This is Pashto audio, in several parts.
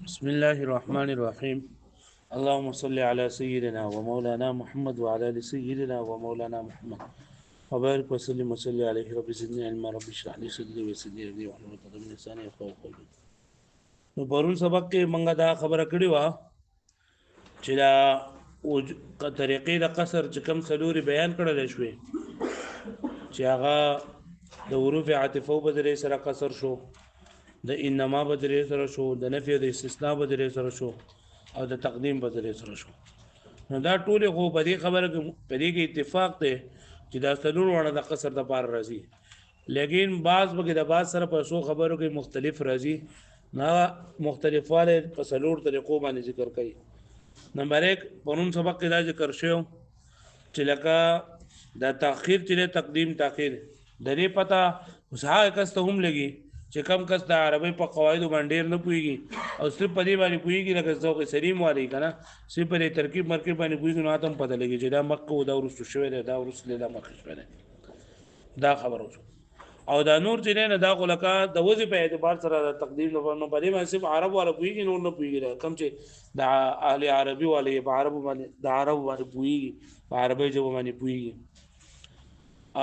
بسم الله الرحمن الرحيم. اللهم صل على سيدنا ومولانا محمد وعلى ال سيدنا ومولانا محمد وبارك وسلم وصلي عليه. رب زدني علما، رب اشرح لي صدري ويسر لي امري واحلل عقدة من لساني يفقهوا قولي. نو پرون سبق کې مونږه دا خبره کړې وه چې دا طریقې د قصر چې کوم څلوري بیان کړل شوې چې هغه د حروف عاطفه په ذریعه سره قصر شو، د انما په ذریعه سره شو، د نفي او د استثناء په ذریعه سره شو، او د تقدیم په ذریعه سره شو. نو دا ټول خو په دې خبره کې په دې کې اتفاق دی چې دا څلور وړه د قصر د پار راځي، لیکن بعض بګې د بعض سره په څو خبرو کې مختلف راځي. نه مختلفواله په څلور طریقو باندې ذکر کوي. نمبر 1 پرون سبق کې دا ذکر شو چې لکه دا تاخير چې تقدیم تاخير د دې پته وسه کس ته هم لګي چې کم کس د عربی په قواعد باندې ډیر نه پويږي او صرف په دې باندې پويږي لکه ذوق سلیم والی کنه صرف په ترکیب مرکب باندې پويږي نو اتم پته لګي چې دا مکه او دا ورسره شوی دا ورسره دا مخ شوی دا خبره شو. او دا نور چې نه دا غلکا د وظیفه په اعتبار سره د تقدیم نو په دې باندې صرف عرب ولا پويږي نور نه پويږي کم چې د اهل عربي والے په عربو باندې د عرب باندې پويږي په عربي ژبه باندې پويږي.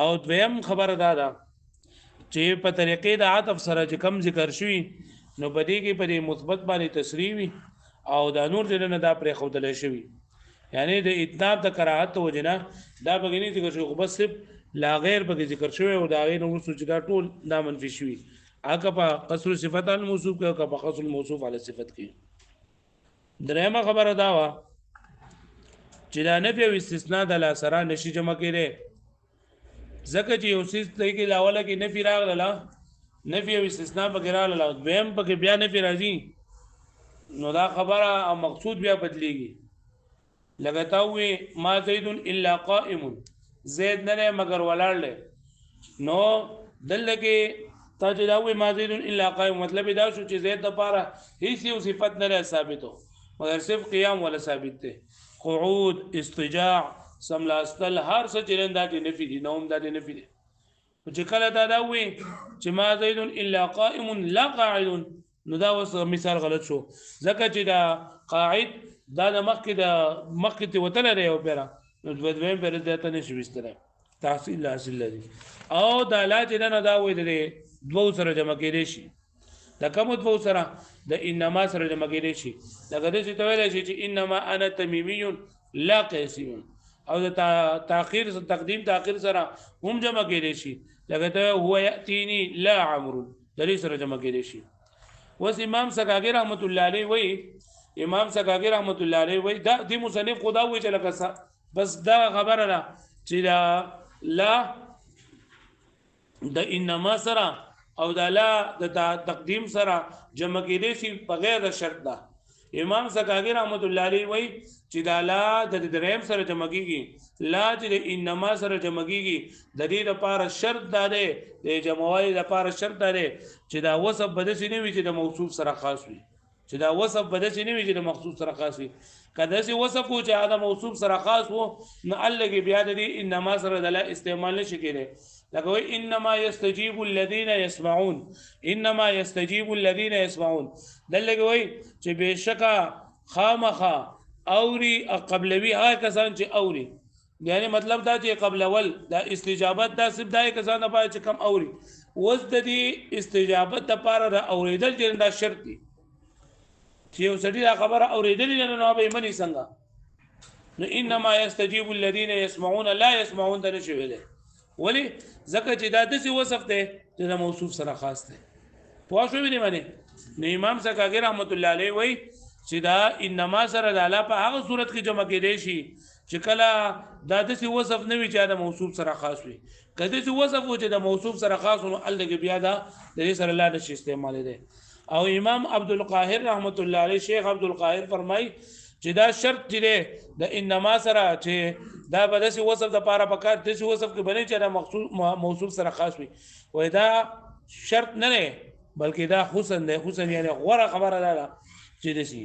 او دویم خبره ده چې په طریقې د عطف سره چې کم ذکر شوی نو بدی کې په مثبت باندې تصریح وي او دا نور جننه دا پرې خودل شوی، یعنی د اتناب د کراهت وجنه دا بګینی ذکر شو بس صرف لا غیر به ذکر شوی او دا غیر نو چې دا ټول دا منفي شوی اګه په قصر صفات الموصوف کې او په قصر الموصوف علی صفت کې. درېمه خبره دا وا چې دا نفي او استثناء د لا سره نشي جمع کړي زکه چې یو څه ته کې لاوله کې نفي راغله نفي او استثناء پکې راغله دویم پکې بیا نفي راځي نو دا خبره او مقصود بیا بدليږي. لګتا وي ما زید الا قائم زید نه مگر ولاړ نو دلته کې تا چې دا وي ما زید الا قائم مطلب دا شو چې زید د پاره هیڅ یو صفت نه ثابتو مگر صرف قیام ولا ثابت ده. قعود استجاع سملاستل هر څه چې دا دي نفي دي نوم دا دي نفي دي چې کله دا وي چې ما زید الا قائم لا قاعد نو دا وس مثال غلط شو ځکه چې دا قاعد دا د مخکې ته وتل لري او پیرا نو دویم پر دې ته نشي وستره تحصیل حاصل لري او دا لا چې نه دا وي د دوه سره جمع کېږي شي دا کوم دوه سره د انما سره جمع کېږي شي لکه دې ته ویل شي چې انما انا تمیمی لا قیسی او د تاخير تقدیم تاخير سره هم جمع کېږي شي لکه ته هو یاتینی لا عمرو د دې سره جمع کېږي شي. وس امام سکاګی رحمت الله علیه وی امام سکاګی رحمت الله علیه وی دا د مصنف خدا وی چې لکه بس دا خبره ده چې دا لا د انما سره او دا لا د تقدیم سره جمع کېدې شي بغیر شرط ده. امام سکاګی رحمت الله علیه وی چې دا لا د دریم سره جمع کیږي لا چې د انما سره جمع کیږي د دې لپاره شرط ده د جمعوالي لپاره شرط ده چې دا وصف بده شي نه وي چې د موصوف سره خاص وي چې دا وصف بده شي نه وي چې د مخصوص سره خاص وي کله چې وصف او چې دا موصوف سره خاص وو نو الګي بیا د انما سره د لا استعمال نشي کېږي لکه وي انما يستجيب الذين يسمعون انما يستجيب الذين يسمعون دلګي وي چې بشکا خامخه اوري قبلوي هغه کسان چې اوري یعنی مطلب دا چې قبل اول دا استجابت دا سب دای کسان نه پای چې کم اوري وز د دې استجابت لپاره دا اوریدل چې دا شرط دي چې یو سړي دا خبره اوریدل نه نو به منی څنګه نو انما يستجيب الذين يسمعون لا يسمعون دا نشي ویل ولی ځکه چې دا د وصف ده چې دا موصوف سره خاص ده پوه شو ویني باندې نو امام سکاګی رحمت الله علیه وی چې دا انما سره د الله په هغه صورت کې جمع کېدې شي چې کله دا د وصف نه وي چې د موصوف سره خاص وي کله چې وصف و چې د موصوف سره خاص نو الګ بیا دا د دې سره الله نشي استعمال دي. او امام عبد القاهر رحمت الله علیه شیخ عبد القاهر فرمای چې دا شرط چې د انما سره چې دا به د وصف د پاره پکار د وصف کې بنې چې د موصوف سره خاص وي وای دا شرط نه نه بلکې دا حسن ده حسن یعنی غوړه خبره ده چې دسی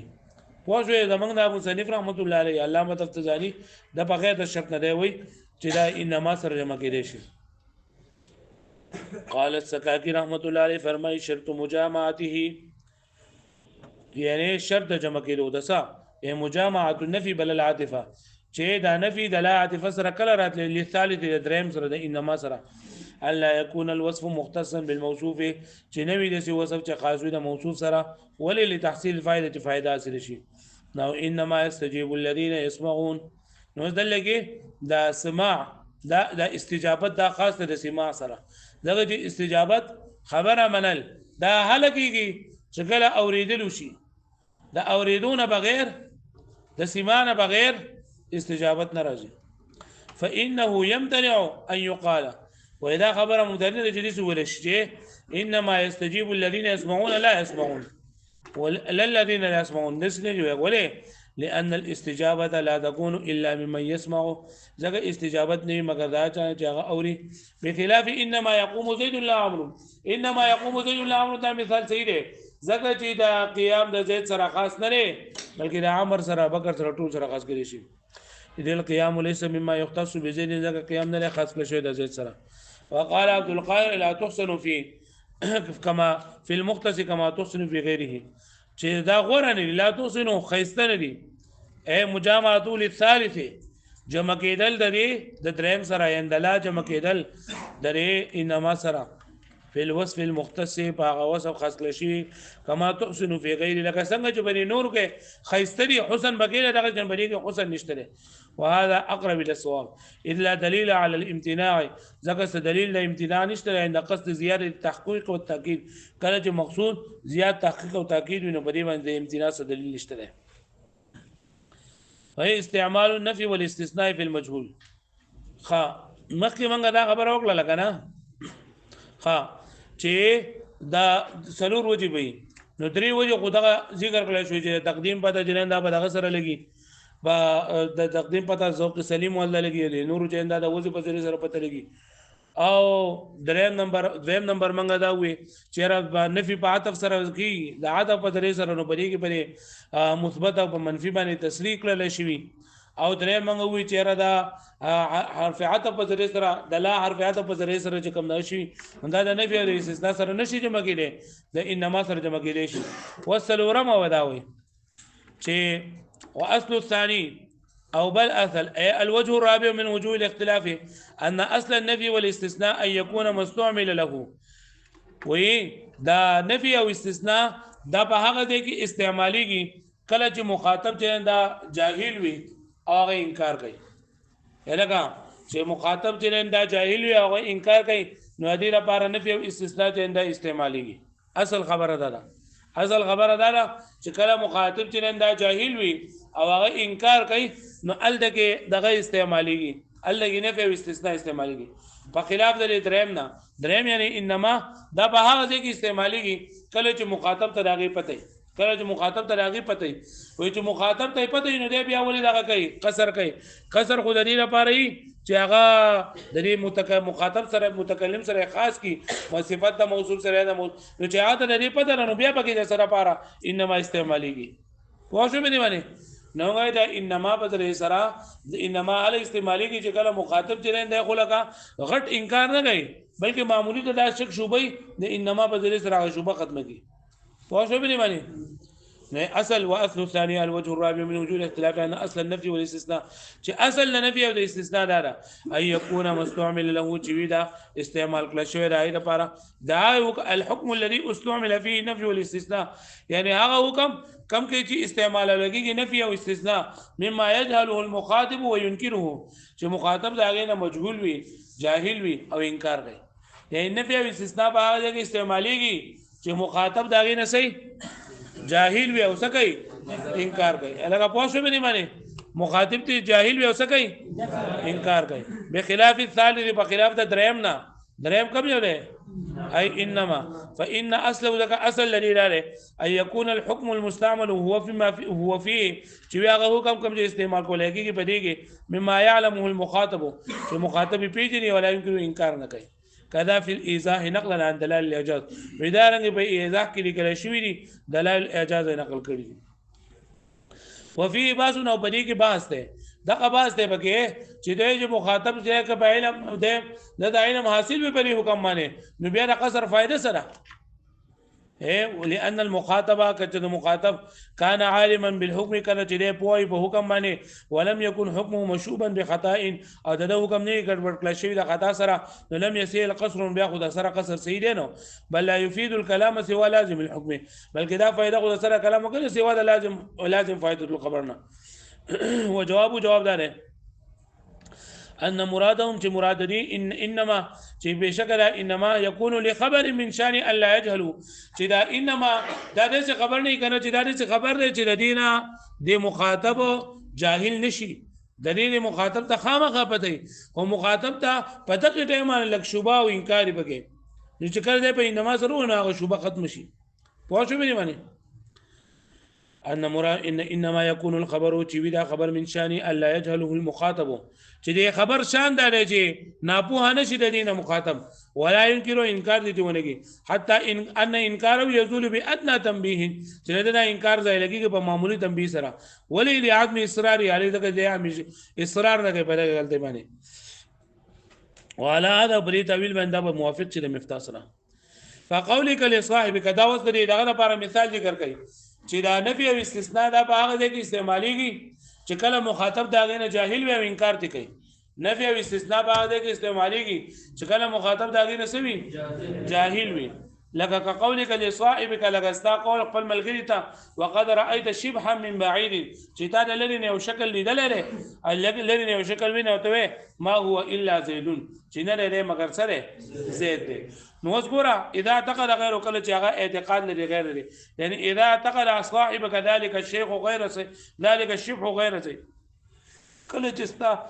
پوښوي زمنګ د ابو حنیفه رحمت الله علیه علامه تفتزانی د بغیر د شرط نه دی وای چې دا انما سره جمع کېدې شي. قال السكاكي رحمة الله عليه فرمای شرط مجامعته یعنی شرط د جمع کېدو د څه مجامعه النفي بل العاطفه چې دا نفي د لا عاطفه سره کله راتلی لثالث د دریم سره د انما سره الا يكون الوصف مختصا بالموصوف چې نوی د وصف چې خاص وي د موصوف سره ولې لتحصيل فائده فائده حاصل شي نو انما يستجيب الذين يسمعون نو دلته دا سماع دا استجابت دا خاص د سماع سره دغه چې استجابت خبره منل دا هلکیږي چې کله اوریدل شي دا اوریدون بغیر د سماع بغیر استجابت ناراضي فانه يمتنع ان يقال واذا خبر ممتنع جلس ولشجه انما يستجيب الذين يسمعون لا يسمعون ولا الذين لا يسمعون نسل وليه لان الاستجابه لا تكون الا ممن يسمع ذا استجابت نه مگر دا چا اوري بخلاف انما يقوم زيد لا عمرو انما يقوم زيد لا عمرو دا مثال صحیح دی ځکه چې دا قیام د زید سره خاص نه لري بلکې د عمر سره بکر سره ټول سره خاص کړي شي دې القيام ليس مما يختص بزيد ځکه قیام نه خاص کړي شوی د زید سره وقال عبد القاهر لا تحسن فيه كما في المختص كما تحسن في غيره چې دا غوړه نه لا تحسن خيسته نه دي اي مجامعه للثالث جمع کېدل د دې د دریم سره اندلا جمع کېدل د انما سره في الوصف المختص باغ وصف خاص لشي كما تحسن في غير لك څنګه چې بني نور کې خيستري حسن بغیر دغه جنبري کې حسن نشته وهذا اقرب الى الصواب الا دليل على الامتناع ذکر دلیل د امتناع نشته عند قصد زیاده التحقيق والتاكيد کله چې مقصود زیات تحقیق او تاکید ویني په دې باندې امتناع څه دلیل نشته وهي استعمال النفي والاستثناء في المجهول مخکې منګه دا خبر وکړه لکه نه چې دا سلور وجه وي نو درې وجه خدای ذکر کړل شو چې تقدیم پته جنان دا په دغه سره لګي با د تقدیم پته ذوق سلیم ولا لګي نور چې دا د وجه په ذریعہ سره پته لګي او دریم نمبر منګه دا وي چې را نفي په عطف سره کی د عطف په ذریعہ سره نو بریږي په مثبت او په منفي باندې تصریح کړل شي او درې منګه وی چې را دا حرف عطف په ذریعہ سره د لا حرف عطف په ذریعہ سره چې کوم نشي دا د نفي او استثناء سره نشي جمع کېږي د انما سره جمع کېږي شي وسلورم وداوي چې واصل الثاني او بل اصل اي الوجه الرابع من وجوه الاختلاف ان اصل النفي والاستثناء ان يكون مستعمل له وي دا نفي او استثناء دا په هغه ځای کې استعماليږي کله چې مخاطب چې دا جاهل وي او انکار کوي الګا چې مخاطب چې دا جاهل وي او انکار کوي نو دې لپاره نفي او استثناء چې دا استعماليږي اصل خبره ده اصل خبره ده چې کله مخاطب چې دا جاهل وي او هغه انکار کوي نو الدغه دغه استعماليږي الدغه نفي او استثناء استعماليږي په خلاف د دریم یعنی انما دا په هغه ځای کې استعماليږي کله چې مخاطب ته دغه پته کله چې مخاطب ته دغه پته وي چې مخاطب ته پته نه دی بیا ولې دغه کوي قصر خو د دې لپاره چې هغه د دې مخاطب سره متکلم سره خاص کی صفات د موصول سره د نو چې هغه د دې پته نو بیا پکې د سره لپاره انما استعماليږي واښو به دی باندې نو غي دا انما بدر سره انما ال استعمالي کی چې کله مخاطب چې نه خلکا غټ انکار نه کوي بلکې معمولی دا شک شوبې د انما بدر سره شوبه ختمه کی واښو به نه معنی اصل واصل الثاني الوجه الرابع من وجود الاختلاف ان اصل النفي والاستثناء چې اصل النفي او الاستثناء دا اي يكون مستعمل له جويدا استعمال کله شوی راي لپاره دا الحكم الذي استعمل فيه النفي والاستثناء يعني هغه حکم کم کې چې استعمال لګيږي نفي او استثناء مما يجهله المخاطب وينكره چې مخاطب دا غي نه مجهول وي جاهل وي او انکار کوي يعني نفي او استثناء په هغه کې استعماليږي چې مخاطب دا غي نه صحیح جاهل وي او سکي انکار کوي الګا پوښتنه به نه مانی مخاطب ته جاهل وي او سکي انکار کوي بخلاف الثالث بخلاف د دریم کوم یو دی اي انما فان اصل ذك اصل الذي لا ان يكون الحكم المستعمل هو فيه چې هغه حکم کوم چې استعمال کولای کېږي په دې کې مما يعلمه المخاطب چې مخاطب پیژني ولا يمكن انکار نه کوي كذا في الايضاح نقلا عن دلائل الاعجاز ودارنګ په ایضاح کې لیکل شوی دي دلائل الاعجاز نقل کړي دي وفي بعض نو بدی کې بحث ده دغه بحث ده بګه چې د مخاطب چې په علم ده د علم حاصل به په حکم باندې نو بیا د قصر فائدہ سره لأن المخاطبة كتد مخاطب كان عالما بالحكم كان تدي بوي بحكم ماني ولم يكن حكمه مشوبا بخطأ او د حکم نه ګډوډ کړی شوی د خطا سره لم يسيل قصر بياخذ سره قصر سيدي نو بل لا يفيد الكلام سوى لازم الحكم بلکې دا فائدہ خو سره کلام کوي سوى لازم فائدة الخبرنا وجواب دار ان مرادهم چې مراد دي انما چې بشکل انما يكون لخبر من شان الا يجهلوا چې دا انما دا د خبر نه کنه چې دا د خبر دی چې د دینه د مخاطب جاهل نشي د دې مخاطب ته خامخا پته او مخاطب ته پته کې ټیم لک شوبه او انکار وکړي نو چې کړه دې په انما سره نه شوبه ختم شي پوه شو به معنی ان مراد انما يكون الخبر چې دا خبر من شان الا يجهله المخاطب چې دې خبر شان دا دی چې ناپوه نشي د دینه مخاطب ولا ينكر انکار دي ونګي حتى ان انکار يزول بادنى تنبيه چې دا انکار ځای لګي په معمولی تنبيه سره ولي لعدم اصرار علي دغه اصرار نه کوي په دغه غلطي باندې وعلى هذا بري تعويل باندې موافق چې د مفتاح سره فقولك لصاحبك دا وس دغه لپاره مثال ذکر کوي چې دا نفي او استثناء دا په هغه ځای کې استعماليږي چې کله مخاطب دا غنه جاهل وي او انکار کوي نفي او استثناء په هغه ځای کې استعماليږي چې کله مخاطب دا غنه سوي جاهل وي لك كقولك لصاحبك لغستا قول خپل ملګری ته وقد رايت شبحا من بعيد چې تا د لری نه یو شکل لیدل لري لری نه یو شکل ویني ته ما هو الا زيد چې نه لري مگر سره زید دی نو وګوره اذا اعتقد غير کله چې هغه اعتقاد لري غیر لري یعنی اذا اعتقد صاحبك ذلك الشيخ غير ذلك الشبح غير زيد کله چې ستا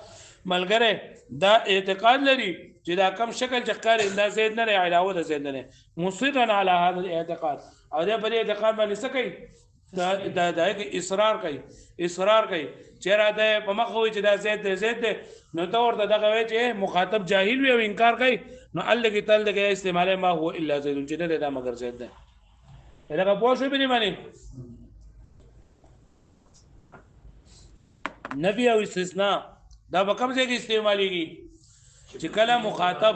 ملګری دا اعتقاد لري چې دا کم شکل چې ښکاري دا زید نه علاوه د زید نه مصرا على هذا الاعتقاد او دا په اعتقاد باندې څه کوي دا اصرار کوي چې را ده په مخ وي چې دا زید دی نو ته ورته دغه وایي چې مخاطب جاهل وي او انکار کوي نو الګي تل دغه استعمال ما هو الا زید چې نه دا مگر زید دی دا په شو به معنی نفي او استثناء دا په کوم ځای کې استعماليږي چې کله مخاطب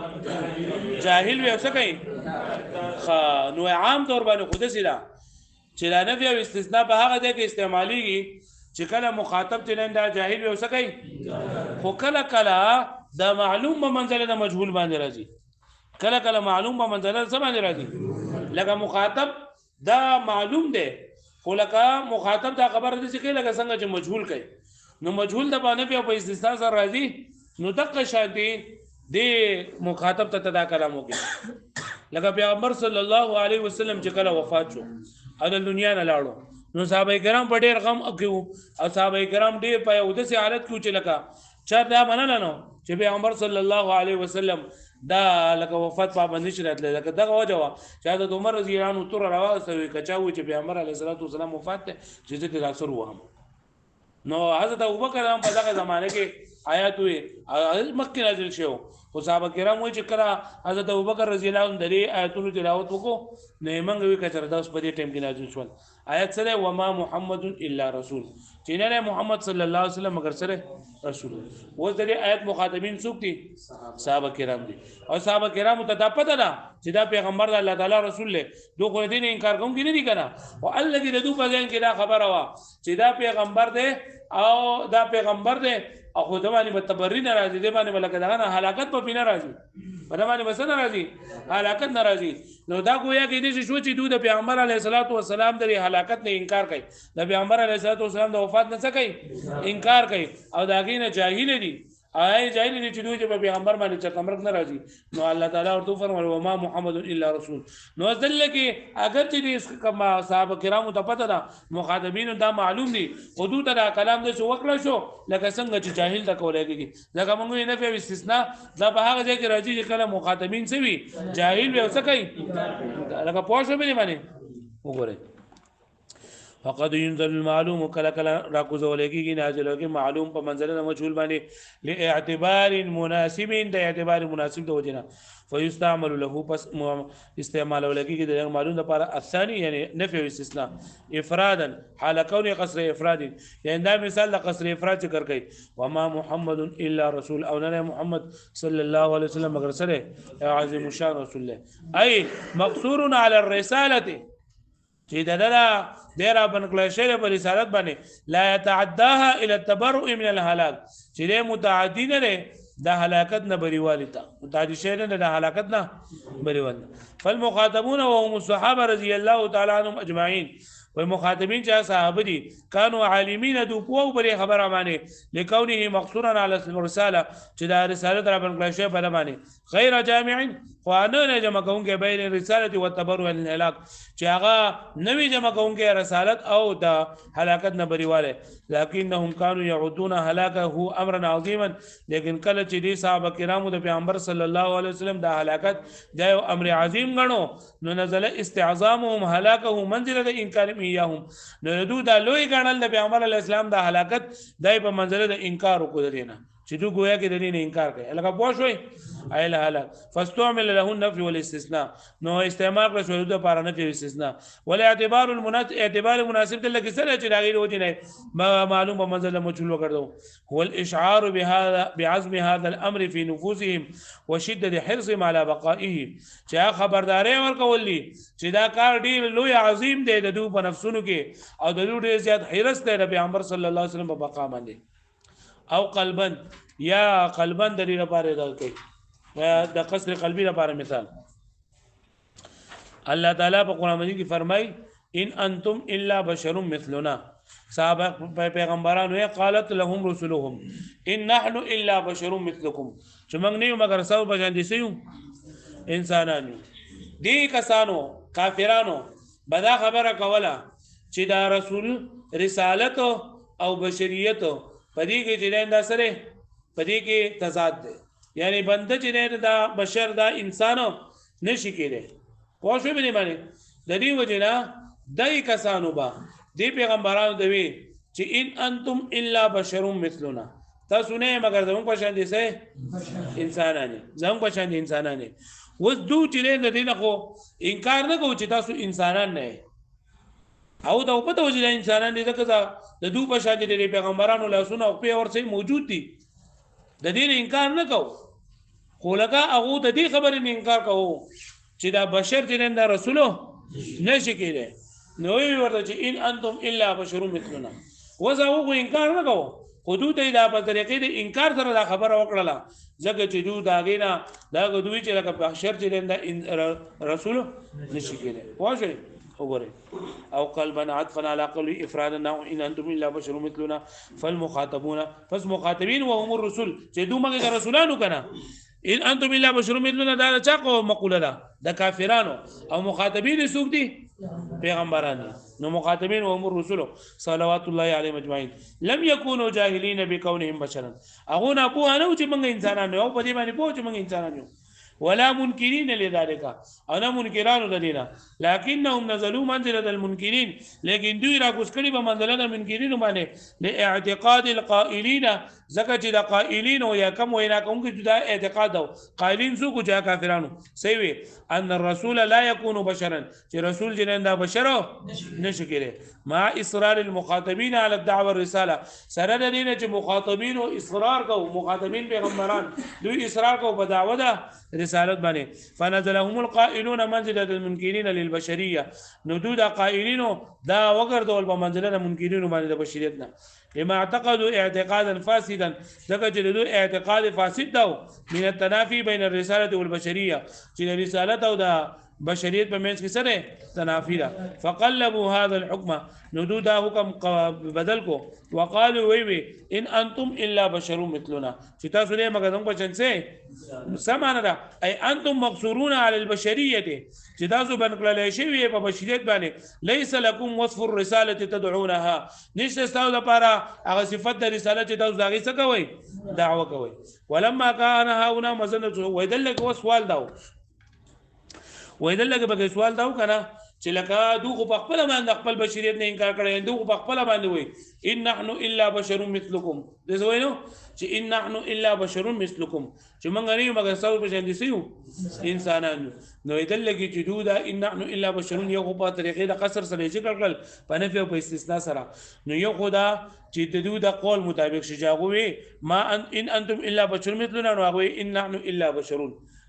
جاهل وي او څه کوي نو عام طور باندې خود سره چې لا نفي او استثناء په هغه ځای کې استعماليږي چې کله مخاطب تنن دا جاهل وي او څه کوي خو کله دا معلوم په منزله د مجهول باندې راځي کله معلوم په منزله څه باندې راځي لکه مخاطب دا معلوم دی خو لکه مخاطب دا خبر دي چې لکه څنګه چې مجهول کوي نو مجهول د باندې په استثناء سره راځي نو دغه شانتي د مخاطب ته دا کلام وکړي لکه پیغمبر صلی الله علیه وسلم چې کله وفات شو او د دنیا نه لاړو نو صحابه کرام په ډېر غم اکیو او صحابه کرام ډېر په یو داسې حالت کې چې لکه چا دا منل نو چې پیغمبر صلی الله علیه وسلم دا لکه وفات پابند شي راتله لکه دغه وجه وا چې د عمر رضی الله عنه تر راوځي کچاوي چې پیغمبر علیه الصلاه والسلام وفات ته چې دې تاثیر وهم نو حضرت ابوبکر هم په دغه زمانه کې آیات وي مکه نازل شو خو صحابه کرام وایي چې کله حضرت ابوبکر رضی الله عنه درې آیاتونو تلاوت وکړو نه موږ وی کچره دا اوس په دې ټیم کې نازل شول آیات سره وما محمد الا رسول چې نه محمد صلی الله علیه وسلم مگر سره رسول و دې آیات مخاطبین څوک دي صحابه کرام دي او صحابه کرام ته دا پته ده چې دا پیغمبر الله تعالی رسول له دوه خو دې نه انکار کوم کې نه دي کنه او الله دې دوه په ځین کې دا خبره وا چې دا پیغمبر دی او دا پیغمبر دی او خو د باندې متبرین ناراضي دی باندې بلکې دا نه هلاکت په پینه راځي په باندې بس ناراضي هلاکت ناراضي نو دا گویا کې دې شو چې دوی د پیغمبر علیه الصلاۃ والسلام د هلاکت نه انکار کوي د پیغمبر علیه الصلاۃ والسلام د وفات نه څه کوي انکار کوي او دا کې نه جاهل دي آی جاهل دي چې دوی په پیغمبر باندې چې تمرک ناراضي نو الله تعالی ورته فرمایي وما محمد الا رسول نو ځل کې اگر چې کما صحابه کرامو ته پته ده مخاطبین دا معلوم دي حدود دا کلام د شو وکړه شو لکه څنګه چې جاهل دا کولای ځکه موږ نه په استثناء دا په هغه ځای کې راځي چې کله مخاطبین سوي جاهل به څه کوي لکه پوښتنه به باندې وګورئ فقد ينزل المعلوم کله کله راکوزولېږي نازلېږي معلوم په منزله مجهول باندې لاعتبار مناسب د اعتبار مناسب د وجنه فيستعمل له پس استعمال ولګي د معلوم لپاره الثاني یعنی نفي او استثناء افرادا حال كون قصر افراد یعنی دا مثال د قصر افراد ذکر کوي وما محمد الا رسول او نه محمد صلی الله علیه وسلم مگر سره عظیم شان رسول الله اي مقصور على الرساله چې دا ډیر بنکړل شوی په رسالت باندې لا يتعداها الى التبرؤ من الهلاك چې متعدی نه ده د هلاکت نه بریوالی ته متعدی شوی نه د هلاکت نه بریوال. فالمخاطبون وهم الصحابه رضی الله تعالی عنهم اجمعین والمخاطبين جاء صحابه كانوا عالمين دو پو بری خبر امانه لكونه مقصورا على الرساله چې دا رسالت را بنکړل شوی په باندې غیر جامع قانون جمع کوونکې بین الرساله والتبرع عن الهلاك چې هغه نوی جمع کوونکې رسالت او د هلاکت نه بریواله لكنهم كانوا يعدون هلاكه امرا عظيما لیکن کله چې دي صحابه کرامو د پیغمبر صلی الله علیه وسلم د هلاکت د امر عظیم غنو نو نزل استعظامهم هلاكه منزله انکار ایاهم نو دو د لوی غنل د پیغمبر علی السلام د هلاکت دای په منزله د انکار وکړ دینه چې دوی گویا کې د دې انکار کوي لکه پوه شوي ایل هلاک فاستعمل له النفي والاستثناء نو استعمال کړ شو د لپاره نفي او استثناء ولا اعتبار اعتبار مناسب ته لکه سره چې راغلی وځي نه معلومه منزله مجهول وکړو هو الاشعار بهذا بعزم هذا الامر في نفوسهم وشده حرصهم على بقائه چې خبرداري ورکولي چې دا کار ډیر لوی عظیم دی د دوی په نفسونو کې او د دوی ډیر زیات حرص دی د پیغمبر صلی الله علیه وسلم په بقا باندې او قلبا یا قلبا د دې لپاره دا کوي د قصر قلبی لپاره مثال الله تعالی په قران مجید کې فرمای ان انتم الا بشر مثلنا صحابه پیغمبرانو یې قالت لهم رسلهم ان نحن الا بشر مثلكم چې موږ نه یو مگر سو بشان دي سيو انسانانو دي کسانو کافرانو بدا خبره کوله چې دا رسول رسالت او بشریت پدې کې چې دا سره پدې کې تضاد دی یعنی بنده چې دا بشر دا انسان نشي کېږي پوه شو به باندې د دې وجنا دای کسانو با دی پیغمبرانو دوی چې ان انتم الا بشر مثلنا تاسو نه مگر زموږ په شان دي سه انسانانه زموږ په شان دي انسانانه وس دو چې نه دي نه خو انکار نه کوي چې تاسو انسانان نه او دا په توجه انسانان دي ځکه د دو په شان دي پیغمبرانو لاسونه او په ورسې موجود دي د دې انکار نه کوو خو لکه هغه د دې خبرې نه انکار کوو چې دا بشر دې نه رسولو نشي کېږي نو وی ورته چې ان انتم الا بشر مثلنا وزو انکار نه کوو حدود دا په طریقې د انکار سره دا خبره وکړه ځکه چې دوی دا غینا دا دوی چې لکه بشر دې نه رسول نشي کېږي واښې وګورئ او قلبا عطفا على قول افرادنا ان انتم الا بشر مثلنا فالمخاطبون فالمخاطبين وهم الرسل چې دوی موږ رسولانو کنه ان انتم الا بشر مثلنا دا چا کو مقوله ده د کافرانو او مخاطبین سوق دي پیغمبران نو مخاطبین وهم الرسل صلوات الله علیهم اجمعین لم يكونوا جاهلين بكونهم بشرا اغه نه په انو چې موږ انسانان یو په دې باندې په چې موږ انسانان یو ولا منكرين لذلك انا منكران لدينا لكنهم نزلوا منزله المنكرين لكن دوی را کوس کړي په منزله د منکرین باندې لاعتقاد القائلين زکه چې د قائلین او یا کم وینا کوم کې جدا اعتقاد او قائلین سو کو جا کافرانو سوي ان الرسول لا يكون بشرا چې رسول جننده بشر نشي کېږي مع اصرار المخاطبين على الدعوه والرساله سره د دې چې مخاطبین او اصرار کو مخاطبین پیغمبران دوی اصرار کو په دعوه ده رسالت باندې فنزلهم القائلون منزله المنكرين للبشريه ندود قائلين دا وګرځول په منزله المنكرين باندې د بشریت نه لما اعتقدوا اعتقادا فاسدا ذکر چې دوی اعتقاد فاسد دا من التنافي بين الرساله والبشريه چې رسالت او د بشریت په منځ کې سره تنافي ده فقلبوا هذا الحكم ندود دا حکم بدل کو وقالوا وي ان انتم الا بشر مثلنا چې تاسو نه مګر موږ په چنسه سمانه ده اي انتم مقصورون على البشريه چې تاسو بنکړل شي په بشریت باندې ليس لكم وصف الرساله تدعونها نشته تاسو لپاره هغه صفت د رسالت چې تاسو داغي څه کوي دعوه کوي ولما كان هؤلاء مزنه ويدلك وسوال داو ويدلك به سوال داو کنه چې لکه دوی په خپل باندې خپل بشریت نه انکار کړي دوی په خپل باندې وي ان نحن الا بشر مثلكم دې وینو چې ان نحن الا بشر مثلكم چې موږ نه یو مګر څو په شان دي سيو انسانانو نو یدلګي چې دوی دا ان نحن الا بشر یو په طریقې د قصر سره ذکر کړل په نفي او په استثناء سره نو یو خدا چې دوی د قول مطابق شجاغوي ما ان انتم الا بشر مثلنا نو هغه ان نحن الا بشر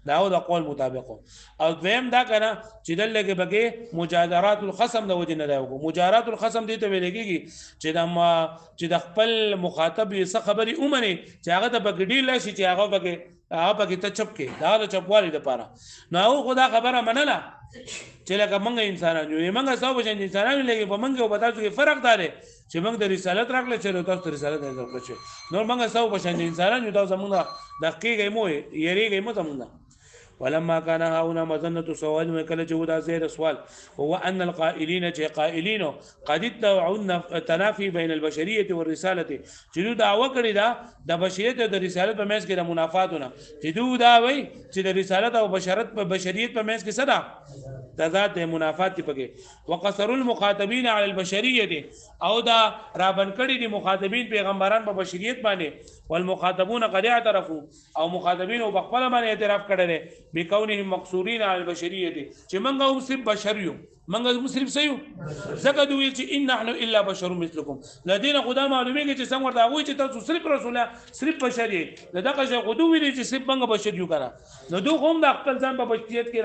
دا او د قول مطابق او دویم دا کنه چې دلته بګي مجادرات الخصم د وجه نه دی مجادرات الخصم دي ته ویل کېږي چې د خپل مخاطب یې څه خبري اومني چې هغه د بګډی لشي چې هغه بګي ته چپ کې دا د چپوالي لپاره نو او خدا خبره منله چې لکه موږ انسانان یو موږ ساو بشن انسانان لګي په موږ او پتاسو کې فرق دی چې موږ د رسالت راغله چې تاسو رسالت نه درکړو نو موږ ساو بشن انسانان یو تاسو موږ دقیقې مو یریږي مو زمونږ ولما كان هنا مظنه سوال وكل جودا زيد سوال هو ان القائلين قائلين قد ادعوا التنافي بين البشريه والرساله چې دعوه کړی دا د بشریت او د رسالت په منځ کې د منافاتونه چې دا وایي چې د رسالت او بشریت په منځ کې صدا تضاد منافات پکې وقصر المخاطبين على البشريه او دا رابن کړي دي مخاطبین پیغمبران په بشریت باندې والمخاطبون قد اعترفوا او مخاطبین او بخپل باندې اعتراف کړي بكونهم مقصورين على البشريه چې موږ هم صرف بشر یو موږ صرف سيو زکه دوی چې ان نحن الا بشر مثلكم لدينا خدای معلومه کې چې څنګه ورته وایي چې تاسو صرف رسول صرف بشر یې دغه څه خدای ویلي چې صرف موږ بشر یو کنه نو دوی هم د خپل ځان په بشریت کې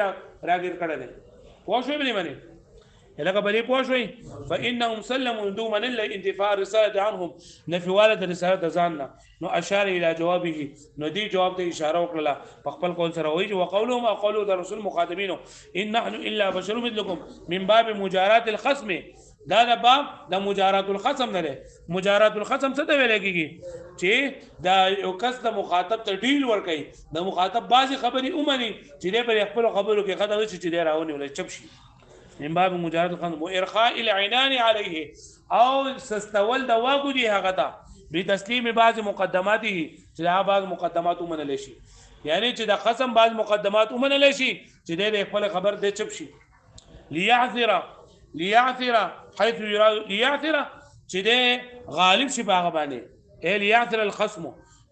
راګر کړي پوښوي بلی منی لکه بلی پوښوي فانهم سلموا دوما الا انتفاء الرساله عنهم نفي والد الرساله ځاننا نو اشار الى جوابه نو دی جواب ته اشاره وکړه په خپل قول سره وایي او قولهم اقولوا الرسول مخاطبين ان نحن الا بشر مثلكم من باب مجارات الخصم دا د باب د مجارات الخصم نه لري مجارات الخصم څه ته ویل کېږي چې دا یو کس د مخاطب ته ډیل ور کوي د مخاطب بعضی خبري اومني چې دې پر خپل خبرو کې خدای چې دې راونی ولې چپ شي من باب مجارات الخصم وارخاء العنان عليه او سستول د واګو دي هغه ته بتسلیم بعض مقدماته چې دا بعض مقدمات ومنل شي یعنی چې د خصم بعض مقدمات ومنل شي چې دې خپل خبر دې چپ شي ليعثر حيث يراد ليعثر چې دې غالب شي باغ باندې ليعثر الخصم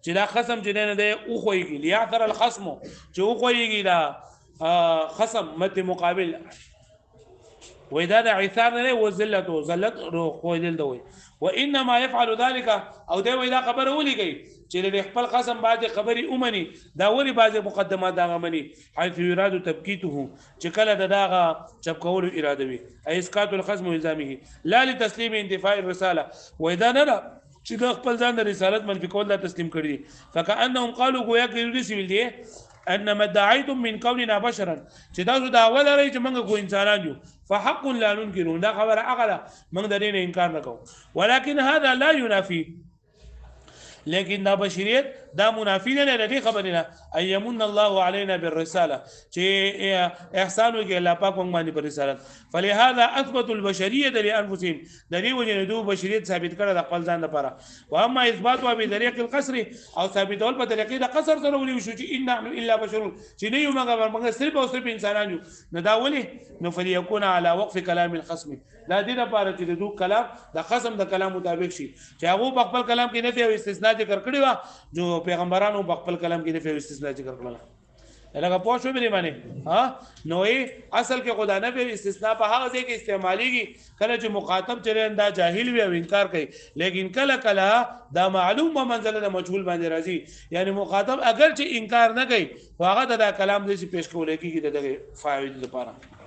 چې دا خصم چې نه دی او خوېږي ليعثر الخصم چې او خوېږي دا خصم مت مقابل وإذا دا عثار نه وزلته زلت خوېدل دوی وانما يفعل ذلك او دا وإذا خبر ولي کوي چې د خپل قسم بعد خبري اومني دا ولي بعض مقدمات دا غمني حيث يراد تبكيته چې کله دغه چپ کول اراده وي اسقاط الخصم الزامه لا لتسليم انتفاء الرساله واذا نرى چې د خپل ځان د رسالت منفي کول دا تسلیم کړی فكانهم قالوا گویا کې رسول دي انما ادعيتم من قولنا بشرا چې تاسو دا اول لري چې موږ کو انسانان یو فحق لا ننكر دا خبره اغله موږ د دې انکار نکوو ولكن هذا لا ينافي لیکن دا بشریت دا منافی نه لري خبره نه ايمن الله علينا بالرساله چې احسان وکي الله پاک موږ باندې پر رسالت فلهذا اثبت البشريه لانفسهم د دې وجه نه دوه بشریت ثابت کړه د خپل ځان لپاره واما اثبات او بطريق القصر او ثابتول په طریقې د قصر سره ولي شو چې ان نحن الا بشر چې نه یو موږ صرف او صرف انسانان یو نه دا ولي نو فليكون على وقف كلام الخصم دا دې لپاره چې دوه کلام د خصم د کلام مطابق شي چې هغه په خپل کلام کې نفي او استثناء ذکر کړی و جو پیغمبرانو په خپل کلام کې نفي او استثناء ذکر کړل لکه پوه شو به معنی ها نو اصل کې خدا نه به استثناء په هغه ځای کې استعماليږي کله چې مخاطب چرېن دا جاهل وي او انکار کوي لیکن کله کله دا معلوم په منزله د مجهول باندې راځي یعنی مخاطب اگر چې انکار نه کوي هغه دا کلام دې پیش کول کېږي د فائدې لپاره